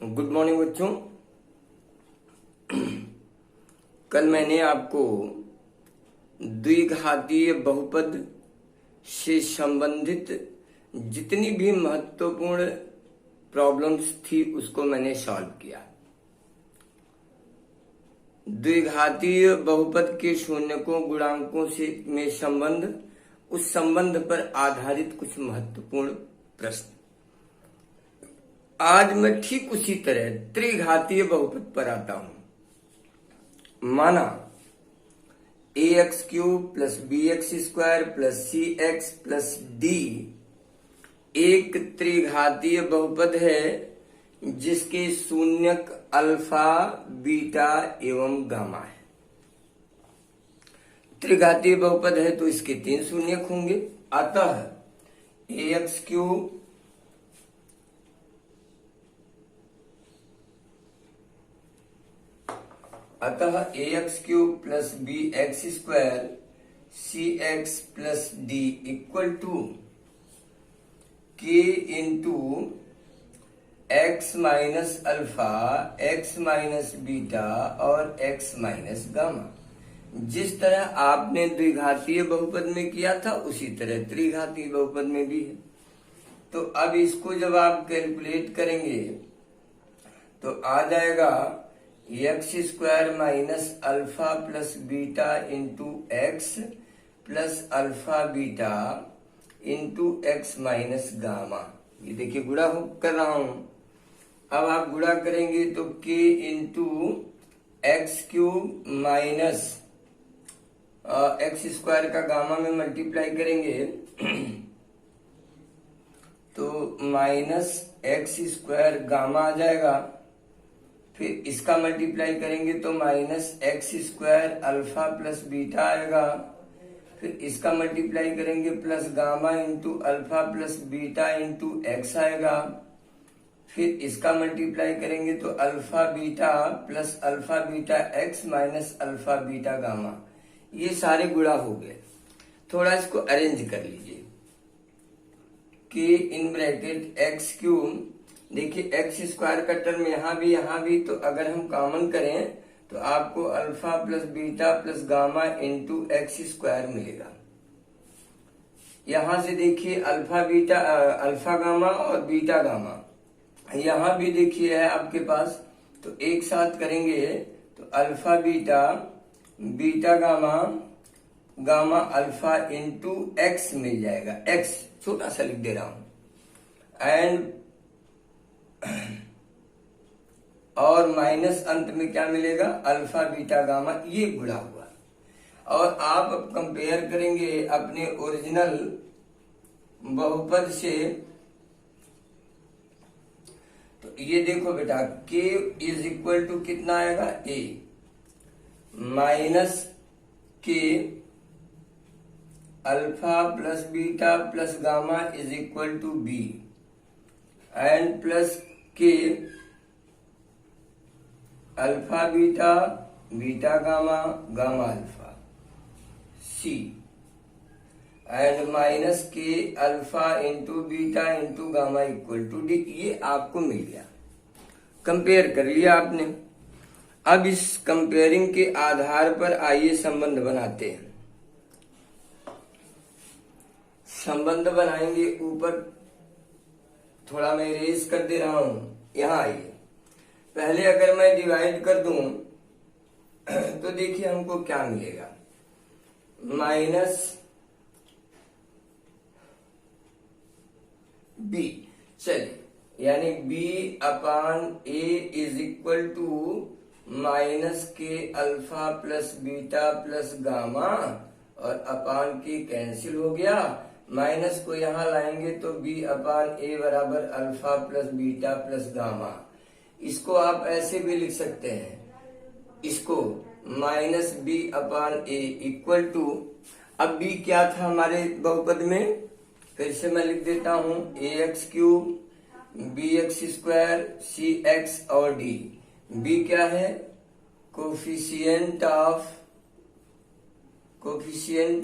Good morning बच्चों। कल मैंने आपको द्विघातीय बहुपद से संबंधित जितनी भी महत्वपूर्ण प्रॉब्लम्स थी उसको मैंने सॉल्व किया। द्विघातीय बहुपद के शून्यकों गुणांकों से में संबंध, उस संबंध पर आधारित कुछ महत्वपूर्ण प्रश्न। आज मैं ठीक उसी तरह त्रिघातीय बहुपद पर आता हूं। माना ax³ plus bx² plus cx plus d एक त्रिघातीय बहुपद है जिसके शून्यक अल्फा, बीटा एवं गामा है। त्रिघातीय बहुपद है तो इसके 3 शून्यक होंगे। अतः ax³ plus bx² cx plus d equal to k into x minus alpha, x minus beta और x माइनस गामा। जिस तरह आपने द्विघातीय बहुपद में किया था उसी तरह त्रिघातीय बहुपद में भी है। तो अब इसको जब आप कैलकुलेट करेंगे तो आ जाएगा x² minus alpha plus beta into x plus alpha beta into x minus gamma. ये देखिए गुणा कर रहा हूं। अब आप गुणा करेंगे तो k into x³ minus x² का गामा में मल्टीप्लाई करेंगे तो माइनस x² गामा आ जाएगा। फिर इसका मल्टीप्लाई करेंगे तो minus x² alpha plus beta आएगा। फिर इसका मल्टीप्लाई करेंगे plus gamma into alpha plus beta into x आएगा। फिर इसका मल्टीप्लाई करेंगे तो alpha beta plus alpha beta x minus alpha beta gamma. ये सारे गुणा हो गए। थोड़ा इसको अरेंज कर लीजिए। k इन ब्रैकेट x³, देखिए x² का टर्म यहाँ भी, तो अगर हम कॉमन करें तो आपको alpha plus beta plus gamma into x² मिलेगा। यहां से देखिए अल्फा गामा और बीटा गामा यहां भी देखिए है आपके पास, तो एक साथ करेंगे तो alpha beta, beta gamma, gamma alpha into x मिल जाएगा। एक्स छोटा सा लिख दे रहा हूं एंड और माइनस अंत में क्या मिलेगा, अल्फा बीटा गामा। ये गुणा हुआ। और आप अब कंपेयर करेंगे अपने ओरिजिनल बहुपद से, तो ये देखो बेटा k इज इक्वल टू कितना आएगा, a minus k alpha plus beta plus gamma is equal to b and plus k alpha beta, beta gamma, gamma alpha c and minus k alpha into beta into gamma equal to d. ये आपको मिल गया। Compare कर लिया आपने। अब इस comparing के आधार पर आइए संबंध बनाते हैं। संबंध बनाएंगे। ऊपर थोड़ा मैं इरेज कर दे रहा हूं। यहां आइए। पहले अगर मैं डिवाइड कर दूं तो देखिए हमको क्या मिलेगा, माइनस b। चलिए यानी b upon a is equal to minus k alpha plus beta plus gamma और अपान के कैंसिल हो गया। माइनस को यहां लाएंगे तो b अपान a बराबर alpha plus beta plus gamma. इसको आप ऐसे भी लिख सकते हैं, इसको minus b upon a equal to, अब b क्या था हमारे बहुपद में, फिर से मैं लिख देता हूं ax³ bx² cx और d। b क्या है, coefficient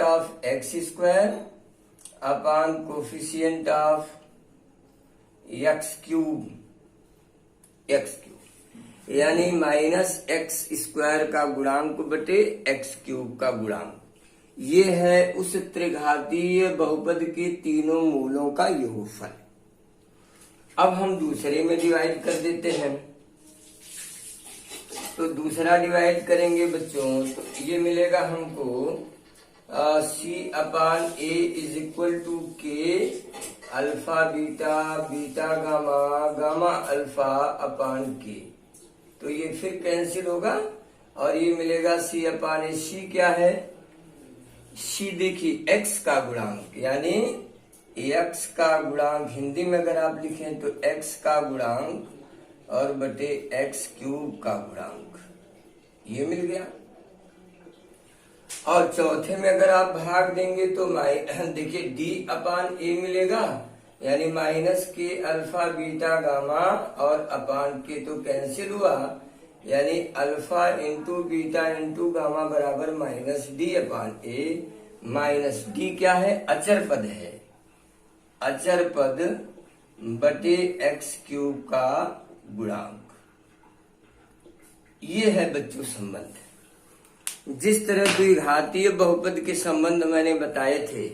of x² upon coefficient of x³। X cube, यानी माइनस एक्स स्क्वायर का गुणांक बटे एक्स क्यूब का गुणांक। ये है उस त्रिघातीय बहुपद के तीनों मूलों का योगफल। अब हम दूसरे में डिवाइड कर देते हैं, तो दूसरा डिवाइड करेंगे बच्चों तो ये मिलेगा हमको सी अपान ए इज इक्वल टू के alpha beta beta gamma gamma alpha अपान के। तो ये फिर कैंसिल होगा और ये मिलेगा सी अपान ए। सी क्या है? सी देखिए एक्स का गुणांक, यानी एक्स का गुणांक हिंदी में अगर आप लिखें तो एक्स का गुणांक और बटे एक्स क्यूब का गुणांक, ये मिल गया। और चौथे में अगर आप भाग देंगे तो देखिए डी अपान ए मिलेगा, यानी minus k alpha beta gamma और अपान के तो कैंसिल हुआ, यानी alpha into beta into gamma बराबर माइनस डी अपान ए। माइनस डी क्या है? अचर पद है, अचर पद बटे एक्स क्यूब का गुणांक। ये है बच्चों संबंध। जिस तरह द्विघातीय बहुपद के संबंध मैंने बताए थे,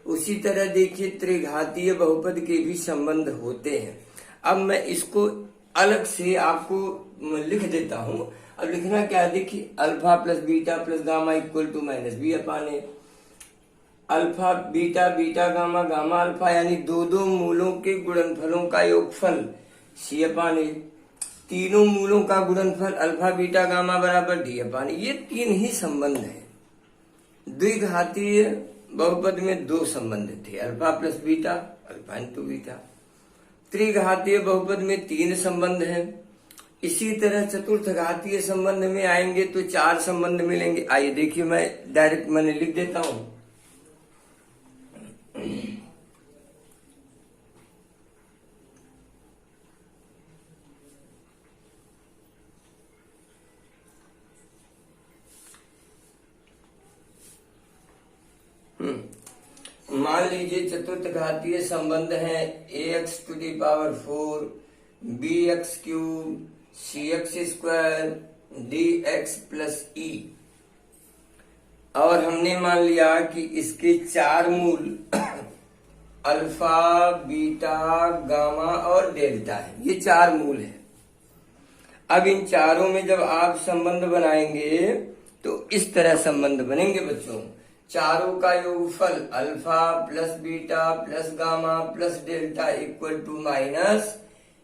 उसी तरह देखिए त्रिघातीय बहुपद के भी संबंध होते हैं। अब मैं इसको अलग से आपको लिख देता हूं। अब लिखना क्या है? देखिए alpha plus beta plus gamma equal to minus B upon A. Alpha beta beta gamma gamma alpha, यानी दो दो मूलों के गुणनफलों का योगफल सी अपान ए। तीनों मूलों का गुणनफल अल्फा बीटा गामा बराबर डी अपान। ये तीन ही संबंध है। द्विघातीय बहुपद में दो संबंध थे, alpha plus beta alpha into beta. त्रिघातीय बहुपद में तीन संबंध हैं। इसी तरह चतुर्थ घातीय संबंध में आएंगे तो चार संबंध मिलेंगे। आइए देखिए, मैं डायरेक्ट मैंने लिख देता हूं। मान लीजिए चतुर्थ घातीय संबंध है a x to the power 4 b x cube c x square d x plus e. और हमने मान लिया कि इसके चार मूल अल्फा बीटा गामा और डेल्टा है। ये चार मूल है। अब इन चारों में जब आप संबंध बनाएंगे तो इस तरह संबंध बनेंगे बच्चों। चारों का योगफल alpha plus beta plus gamma plus delta equal to minus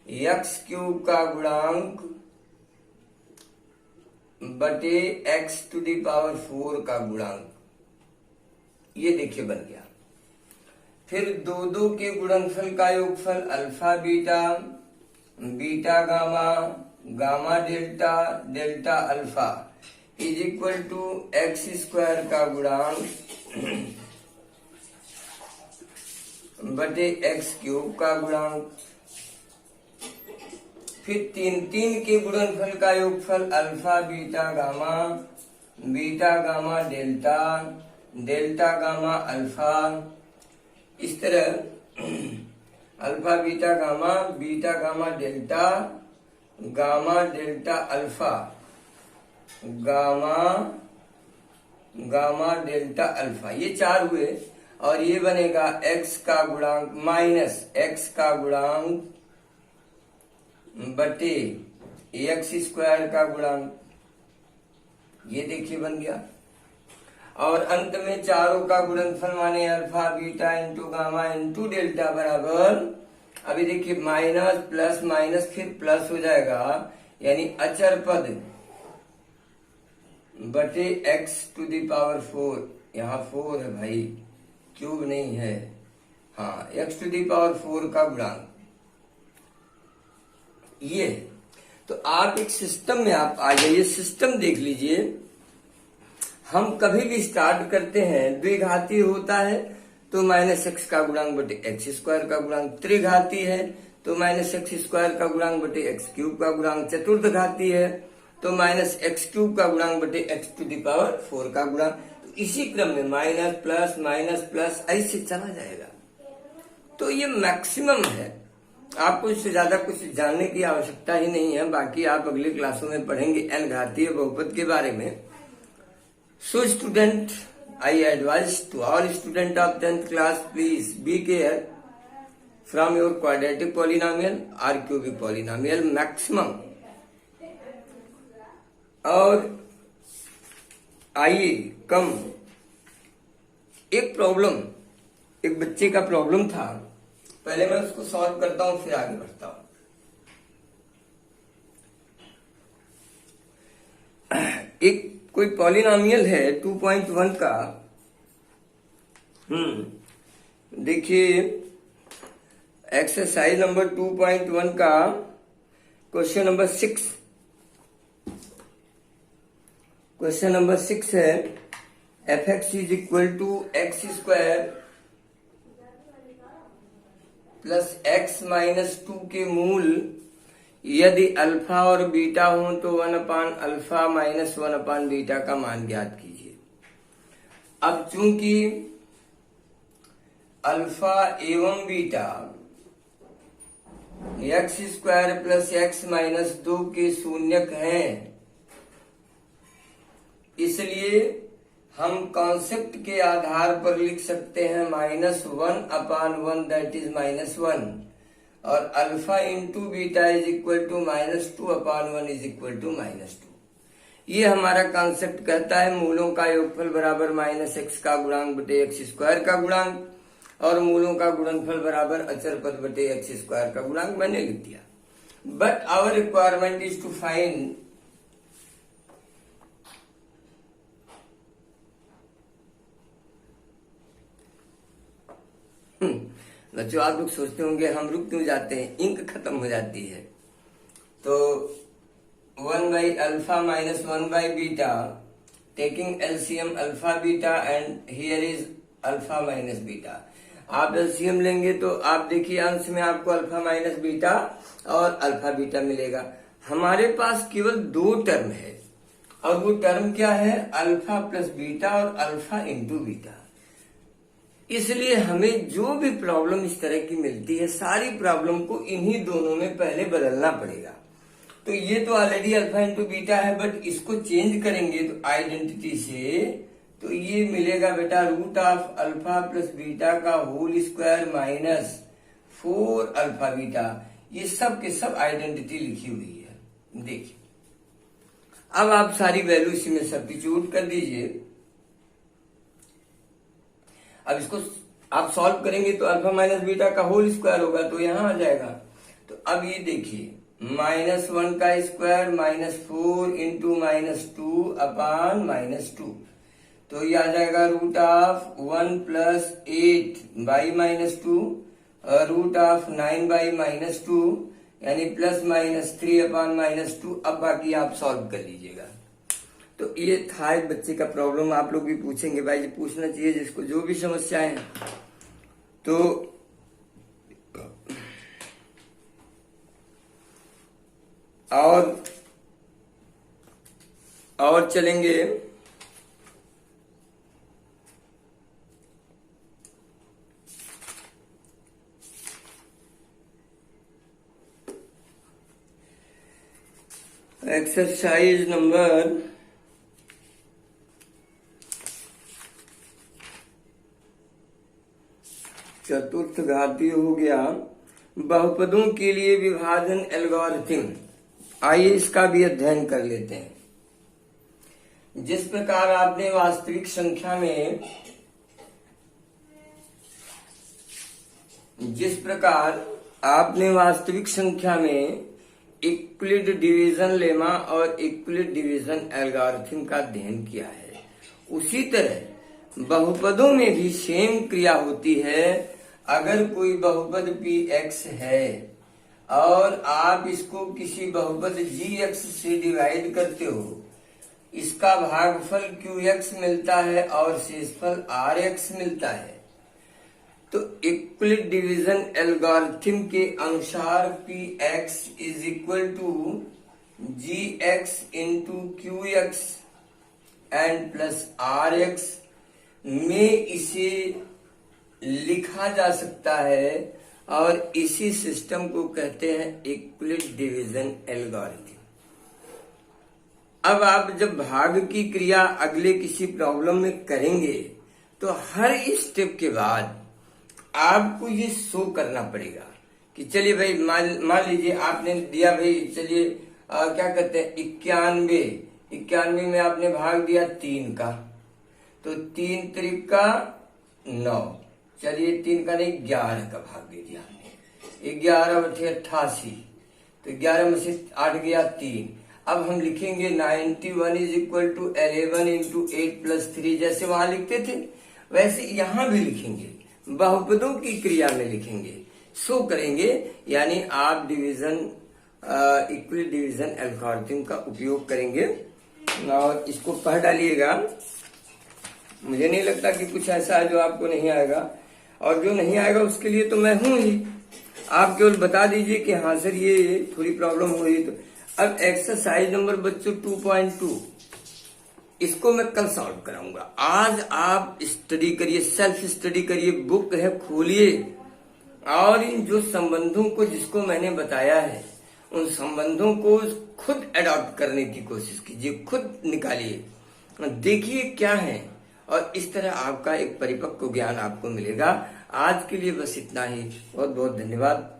X cube का गुणांक बटे एक्स टू दी पावर 4 का गुणांक। ये देखिए बन गया। फिर दो दो के गुणनफल का योगफल alpha beta beta gamma gamma delta delta alpha is equal to X square का गुणांक बटे एक्स क्यूब का गुणांक। फिर तीन तीन के गुणनफल का योगफल alpha beta gamma delta delta gamma alpha. इस तरह alpha beta gamma delta gamma delta alpha gamma gamma delta alpha, ये चार हुए। और ये बनेगा एक्स का गुणांक माइनस एक्स का गुणांक बटे एक्स स्क्वायर का गुणांक। ये देखिए बन गया। और अंत में चारों का गुणनफल माने alpha beta into gamma into delta बराबर, अभी देखिए माइनस प्लस माइनस फिर प्लस हो जाएगा, यानी अचर पद बटे एक्स टू दी पावर 4। यहाँ 4 है भाई, क्यूब नहीं है। हाँ, एक्स टू दी पावर 4 का गुणांक ये। तो आप एक सिस्टम में आप आ जाइए, सिस्टम देख लीजिए। हम कभी भी स्टार्ट करते हैं, द्विघाती होता है तो माइनस एक्स का गुणांक बटे एक्स स्क्वायर का गुणांक। त्रिघाती है तो माइनस एक्स स्क्वायर का गुणांक बटे एक्स क्यूब का गुणांक। चतुर्थ घाती है तो माइनस एक्स क्यूब का गुणांक बटे एक्स टू दी पावर 4 का गुणांक। तो इसी क्रम में माइनस प्लस ऐसे चला जाएगा। तो ये मैक्सिमम है। आपको इससे ज्यादा कुछ जानने की आवश्यकता ही नहीं है, बाकी आप अगले क्लासों में पढ़ेंगे n घातीय बहुपद के बारे में। So student, I advise to all student of 10th class, please be care from your quadratic polynomial और क्यूबिक पॉलिनोमियल मैक्सिमम। और आइए कम एक प्रॉब्लम, एक बच्चे का प्रॉब्लम था, पहले मैं उसको सॉल्व करता हूं फिर आगे बढ़ता हूं। एक कोई पॉलिनोमियल है 2.1 का। देखिए एक्सरसाइज नंबर 2.1 का क्वेश्चन नंबर 6। क्वेश्चन नंबर 6 है f(x) is equal to X square plus x minus 2 के मूल यदि अल्फा और बीटा हो तो 1/अल्फा माइनस 1/बीटा का मान ज्ञात कीजिए। अब चूंकि अल्फा एवं beta x square plus x minus 2 के शून्यक हैं, इसलिए हम कॉन्सेप्ट के आधार पर लिख सकते हैं -1/1 दैट इज -1, और alpha into beta is equal to -2/1 is equal to -2। ये हमारा कॉन्सेप्ट कहता है मूलों का योगफल बराबर -x का गुणांक बटे एक्स स्क्वायर का गुणांक, और मूलों का गुणनफल बराबर अचर पद बटे एक्स स्क्वायर का गुणांक मैंने लिख दिया। But our requirement is to find बच्चों, आप लोग सोचते होंगे हम रुक क्यों जाते हैं, इंक खत्म हो जाती है। तो 1/अल्फा माइनस 1/बीटा, taking LCM alpha beta and here is alpha minus beta. आप एलसीएम लेंगे तो आप देखिए अंश में आपको अल्फा माइनस बीटा और अल्फा बीटा मिलेगा। हमारे पास केवल 2 टर्म है, और वो टर्म क्या है, अल्फा प्लस बीटा और अल्फा इंटू बीटा। इसलिए हमें जो भी प्रॉब्लम इस तरह की मिलती है, सारी प्रॉब्लम को इन्हीं दोनों में पहले बदलना पड़ेगा। तो ये तो ऑलरेडी अल्फा इंटू बीटा है, बट इसको चेंज करेंगे तो आइडेंटिटी से, तो ये मिलेगा बेटा √अल्फा प्लस बीटा का whole square minus 4 alpha beta. ये सब के सब आइडेंटिटी लिखी हुई है। देखिए अब आप सारी वैल्यू इसी में सब्स्टिट्यूट कर दीजिए। अब इसको आप सॉल्व करेंगे तो अल्फा माइनस बीटा का होल स्क्वायर होगा, तो यहां आ जाएगा। तो अब ये देखिए -1 का स्क्वायर -4 इंटू -2/-2, तो ये आ जाएगा √1 प्लस 8/-2 √9/-2 यानी +-3/-2। अब बाकी आप सॉल्व कर लीजिएगा। तो ये था एक बच्चे का प्रॉब्लम। आप लोग भी पूछेंगे, भाई जी पूछना चाहिए जिसको जो भी समस्याएं हैं। तो और चलेंगे एक्सरसाइज नंबर 4th घातीय हो गया। बहुपदों के लिए विभाजन एल्गोरिथम, आइए इसका भी अध्ययन कर लेते हैं। जिस प्रकार आपने वास्तविक संख्या में इक्विलिड डिवीजन लेमा और इक्विलिड डिवीजन एल्गोरिथम का अध्ययन किया है, उसी तरह बहुपदों में भी सेम क्रिया होती है। अगर कोई बहुपद px है और आप इसको किसी बहुपद gx से डिवाइड करते हो, इसका भागफल qx मिलता है और शेषफल rx मिलता है। तो इक्विलिड डिवीजन एल्गोरिथम के अनुसार px is equal to gx into qx and plus rx में इसे लिखा जा सकता है और इसी सिस्टम को कहते हैं यूक्लिड डिवीजन एल्गोरिथम। अब आप जब भाग की क्रिया अगले किसी प्रॉब्लम में करेंगे तो हर स्टेप के बाद आपको ये शो करना पड़ेगा कि चलिए भाई मान लीजिए आपने दिया भाई, चलिए क्या कहते हैं 91 में आपने भाग दिया 3 का, तो 3 त्रिक का 9, चलिए 3 का नहीं 11 का भाग दे दिया हमने, 11 बटे 88, तो 11 में से 8 गया 3। अब हम लिखेंगे 91 is equal to 11 into 8 plus 3, जैसे वहां लिखते थे वैसे यहां भी लिखेंगे, बहुपदों की क्रिया में लिखेंगे, शो करेंगे। यानी आप यूक्लिड डिवीजन एल्गोरिथम का उपयोग करेंगे और इसको पढ़ डालिएगा। मुझे नहीं लगता कि कुछ ऐसा है जो आपको नहीं आएगा, और जो नहीं आएगा उसके लिए तो मैं हूं ही। आप केवल बता दीजिए कि हाँ सर ये थोड़ी प्रॉब्लम हो रही है। तो अब एक्सरसाइज नंबर बच्चों 2.2 इसको मैं कल सॉल्व कराऊंगा। आज आप स्टडी करिए, सेल्फ स्टडी करिए, बुक है खोलिए और इन जो संबंधों को जिसको मैंने बताया है उन संबंधों को खुद अडॉप्ट करने की कोशिश कीजिए, खुद निकालिए, देखिए क्या है, और इस तरह आपका एक परिपक्व ज्ञान आपको मिलेगा। आज के लिए बस इतना ही। बहुत बहुत धन्यवाद।